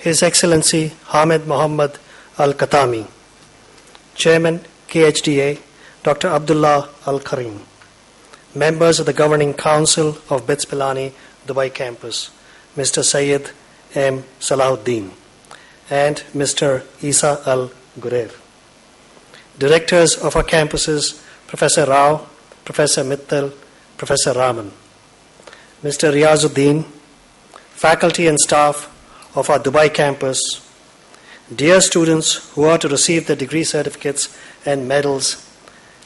His Excellency Hamid Mohammad Al-Khatami, Chairman KHDA, Dr. Abdullah Al-Karim, members of the Governing Council of BITS Pilani, Dubai Campus, Mr. Sayyid M. Salahuddin, and Mr. Isa Al-Gurer, directors of our campuses, Professor Rao, Professor Mittal, Professor Raman, Mr. Riazuddin, faculty and staff of our Dubai campus, dear students who are to receive the degree certificates and medals,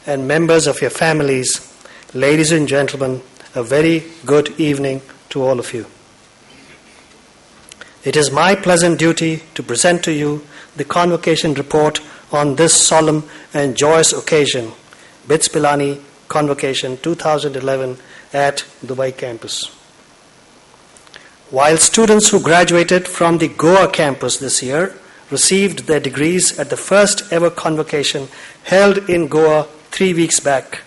and members of your families, ladies and gentlemen, a very good evening to all of you. It is my pleasant duty to present to you the Convocation report on this solemn and joyous occasion, BITS Pilani Convocation 2011 at Dubai campus. While students who graduated from the Goa campus this year received their degrees at the first ever convocation held in Goa 3 weeks back,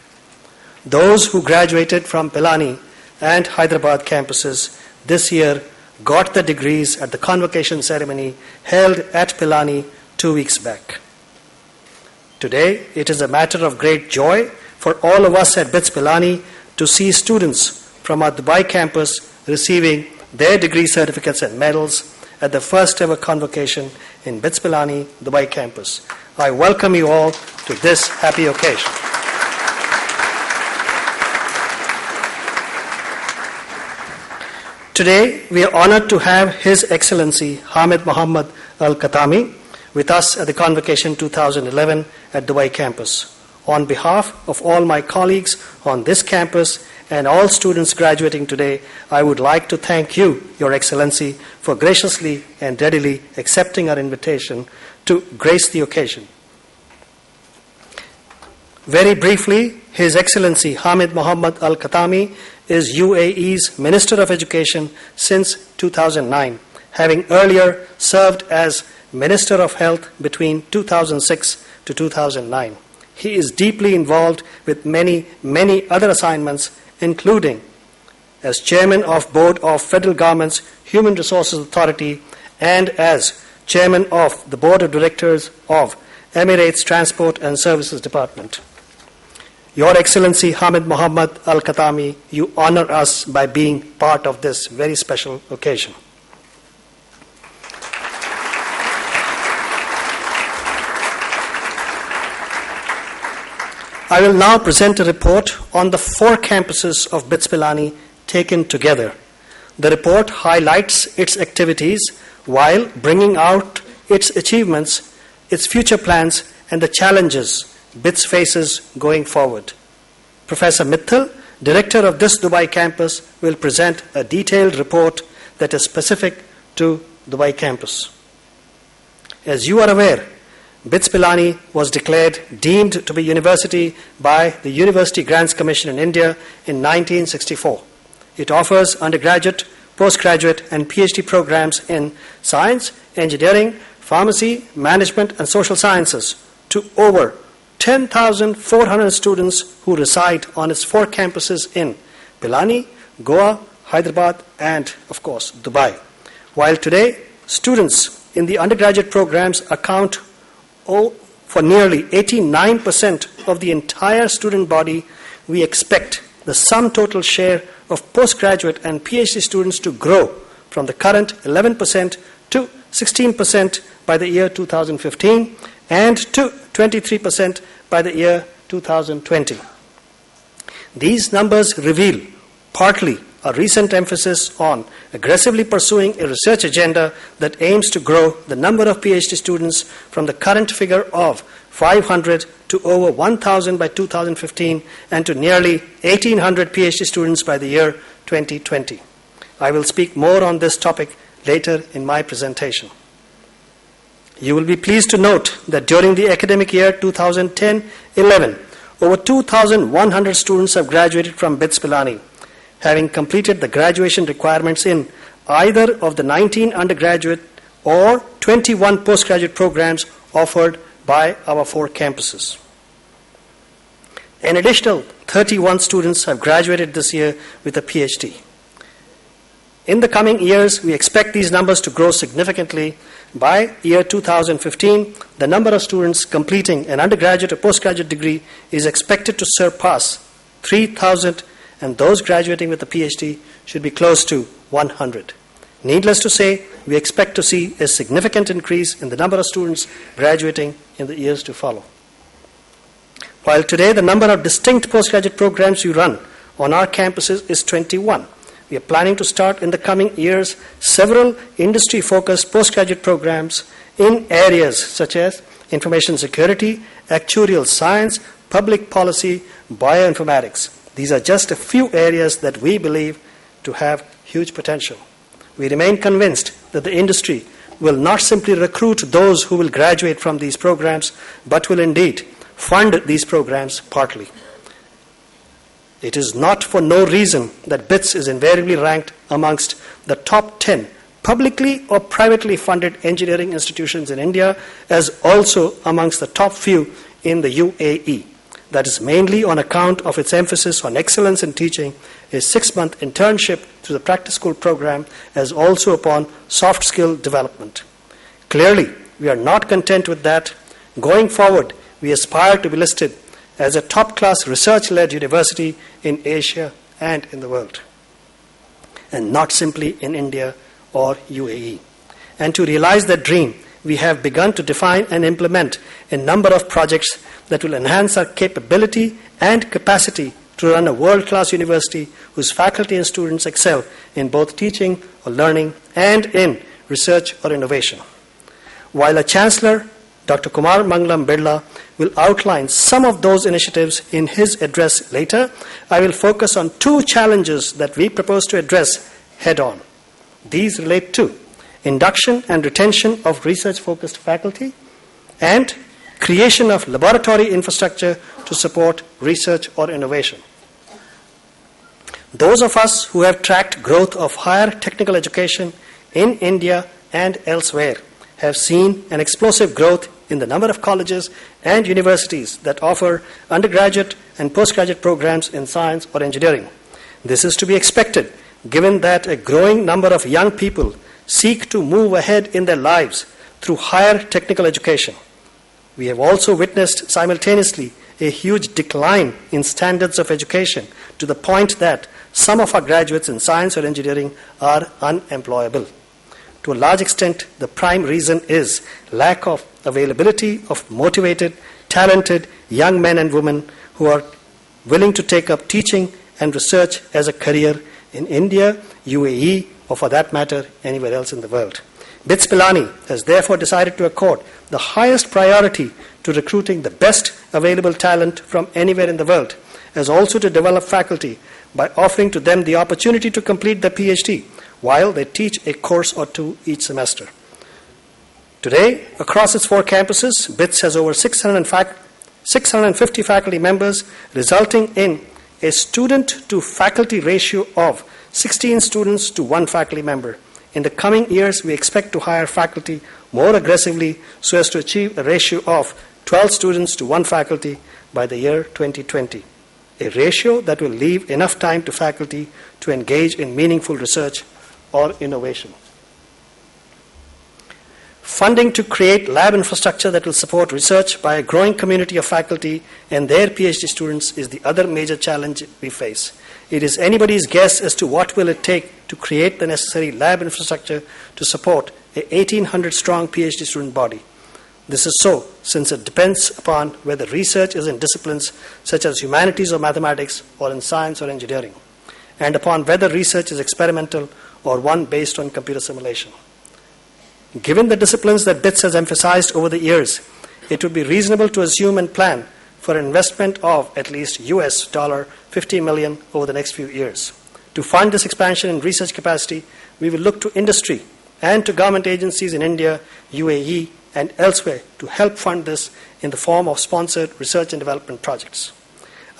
those who graduated from Pilani and Hyderabad campuses this year got the degrees at the convocation ceremony held at Pilani 2 weeks back. Today, it is a matter of great joy for all of us at BITS Pilani to see students from our Dubai campus receiving their degree certificates and medals at the first ever convocation in BITS Pilani, Dubai campus. I welcome you all to this happy occasion. Today, we are honored to have His Excellency Hamid Mohammad Al-Khatami with us at the Convocation 2011 at Dubai campus. On behalf of all my colleagues on this campus and all students graduating today, I would like to thank you, Your Excellency, for graciously and readily accepting our invitation to grace the occasion. Very briefly, His Excellency Hamid Mohammad Al-Khatami is UAE's Minister of Education since 2009, having earlier served as Minister of Health between 2006 to 2009. He is deeply involved with many other assignments, including as Chairman of Board of Federal Government's Human Resources Authority and as Chairman of the Board of Directors of Emirates Transport and Services Department. Your Excellency Hamid Mohammad Al-Khatami, you honor us by being part of this very special occasion. I will now present a report on the 4 campuses of BITS Pilani taken together. The report highlights its activities while bringing out its achievements, its future plans, and the challenges BITS faces going forward. Professor Mittal, director of this Dubai campus, will present a detailed report that is specific to Dubai campus. As you are aware, BITS Pilani was declared deemed to be university by the University Grants Commission in India in 1964. It offers undergraduate, postgraduate, and PhD programs in science, engineering, pharmacy, management, and social sciences to over 10,400 students who reside on its 4 campuses in Pilani, Goa, Hyderabad, and, of course, Dubai. While today, students in the undergraduate programs account for nearly 89% of the entire student body, we expect the sum total share of postgraduate and PhD students to grow from the current 11% to 16% by the year 2015 and to 23% by the year 2020. These numbers reveal partly a recent emphasis on aggressively pursuing a research agenda that aims to grow the number of PhD students from the current figure of 500 to over 1,000 by 2015 and to nearly 1,800 PhD students by the year 2020. I will speak more on this topic later in my presentation. You will be pleased to note that during the academic year 2010-11, over 2,100 students have graduated from BITS Pilani, having completed the graduation requirements in either of the 19 undergraduate or 21 postgraduate programs offered by our 4 campuses. An additional 31 students have graduated this year with a PhD. In the coming years, we expect these numbers to grow significantly. By year 2015, the number of students completing an undergraduate or postgraduate degree is expected to surpass 3,000, and those graduating with a PhD should be close to 100. Needless to say, we expect to see a significant increase in the number of students graduating in the years to follow. While today the number of distinct postgraduate programs we run on our campuses is 21, we are planning to start in the coming years several industry-focused postgraduate programs in areas such as information security, actuarial science, public policy, bioinformatics. These are just a few areas that we believe to have huge potential. We remain convinced that the industry will not simply recruit those who will graduate from these programs, but will indeed fund these programs partly. It is not for no reason that BITS is invariably ranked amongst the top 10 publicly or privately funded engineering institutions in India, as also amongst the top few in the UAE. That is mainly on account of its emphasis on excellence in teaching, a 6-month internship through the practice school program, as also upon soft skill development. Clearly, we are not content with that. Going forward, we aspire to be listed as a top-class research-led university in Asia and in the world, and not simply in India or UAE. And to realize that dream, we have begun to define and implement a number of projects that will enhance our capability and capacity to run a world-class university whose faculty and students excel in both teaching or learning and in research or innovation. While a Chancellor, Dr. Kumar Mangalam Birla, will outline some of those initiatives in his address later, I will focus on 2 challenges that we propose to address head-on. These relate to induction and retention of research-focused faculty and creation of laboratory infrastructure to support research or innovation. Those of us who have tracked growth of higher technical education in India and elsewhere have seen an explosive growth in the number of colleges and universities that offer undergraduate and postgraduate programs in science or engineering. This is to be expected, given that a growing number of young people seek to move ahead in their lives through higher technical education. We have also witnessed simultaneously a huge decline in standards of education, to the point that some of our graduates in science or engineering are unemployable. To a large extent, the prime reason is lack of availability of motivated, talented young men and women who are willing to take up teaching and research as a career in India, UAE, or for that matter, anywhere else in the world. BITS Pilani has therefore decided to accord the highest priority to recruiting the best available talent from anywhere in the world, as also to develop faculty by offering to them the opportunity to complete their PhD while they teach a course or 2 each semester. Today, across its 4 campuses, BITS has over 650 faculty members, resulting in a student-to-faculty ratio of 16 students to 1 faculty member. In the coming years, we expect to hire faculty more aggressively so as to achieve a ratio of 12 students to 1 faculty by the year 2020, a ratio that will leave enough time to faculty to engage in meaningful research or innovation. Funding to create lab infrastructure that will support research by a growing community of faculty and their PhD students is the other major challenge we face. It is anybody's guess as to what will it take to create the necessary lab infrastructure to support a 1,800-strong PhD student body. This is so since it depends upon whether research is in disciplines such as humanities or mathematics, or in science or engineering, and upon whether research is experimental or one based on computer simulation. Given the disciplines that BITS has emphasized over the years, it would be reasonable to assume and plan for an investment of at least $50 million over the next few years. To fund this expansion in research capacity, we will look to industry and to government agencies in India, UAE, and elsewhere to help fund this in the form of sponsored research and development projects.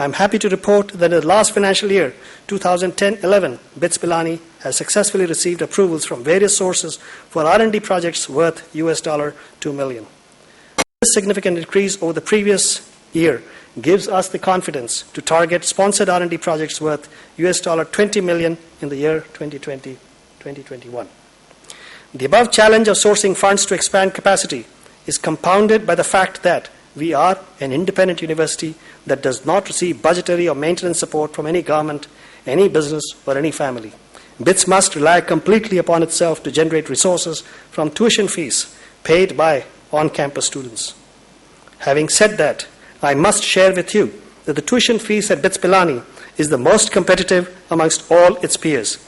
I am happy to report that in the last financial year, 2010-11, BITS Pilani has successfully received approvals from various sources for R&D projects worth $2 million. This significant increase over the previous year gives us the confidence to target sponsored R&D projects worth $20 million in the year 2020 2021. The above challenge of sourcing funds to expand capacity is compounded by the fact that we are an independent university that does not receive budgetary or maintenance support from any government, any business, or any family. BITS must rely completely upon itself to generate resources from tuition fees paid by on-campus students. Having said that, I must share with you that the tuition fees at BITS Pilani is the most competitive amongst all its peers.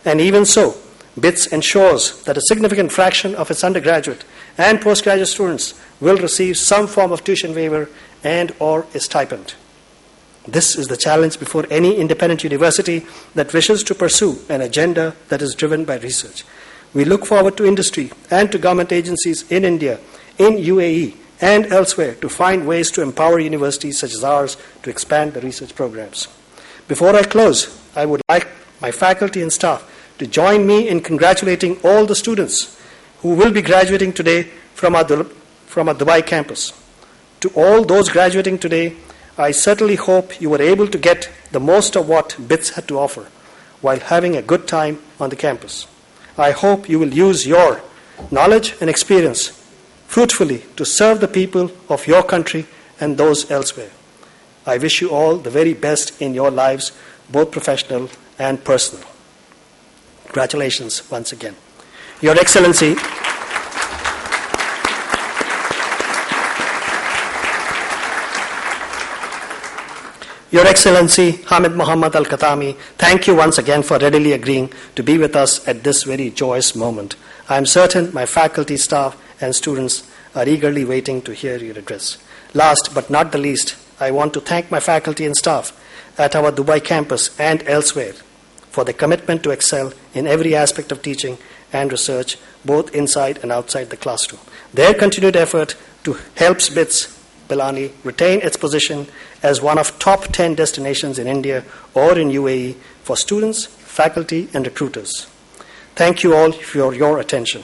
And even so, BITS ensures that a significant fraction of its undergraduate and postgraduate students will receive some form of tuition waiver and or a stipend. This is the challenge before any independent university that wishes to pursue an agenda that is driven by research. We look forward to industry and to government agencies in India, in UAE, and elsewhere to find ways to empower universities such as ours to expand the research programs. Before I close, I would like my faculty and staff to join me in congratulating all the students who will be graduating today from our Dubai campus. To all those graduating today, I certainly hope you were able to get the most of what BITS had to offer while having a good time on the campus. I hope you will use your knowledge and experience fruitfully to serve the people of your country and those elsewhere. I wish you all the very best in your lives, both professional and personal. Congratulations once again. Your Excellency, Hamid Muhammad Al-Khatami, thank you once again for readily agreeing to be with us at this very joyous moment. I am certain my faculty, staff, and students are eagerly waiting to hear your address. Last but not the least, I want to thank my faculty and staff at our Dubai campus and elsewhere for their commitment to excel in every aspect of teaching and research, both inside and outside the classroom. Their continued effort to help BITS Pilani retain its position as one of top 10 destinations in India or in UAE for students, faculty, and recruiters. Thank you all for your attention.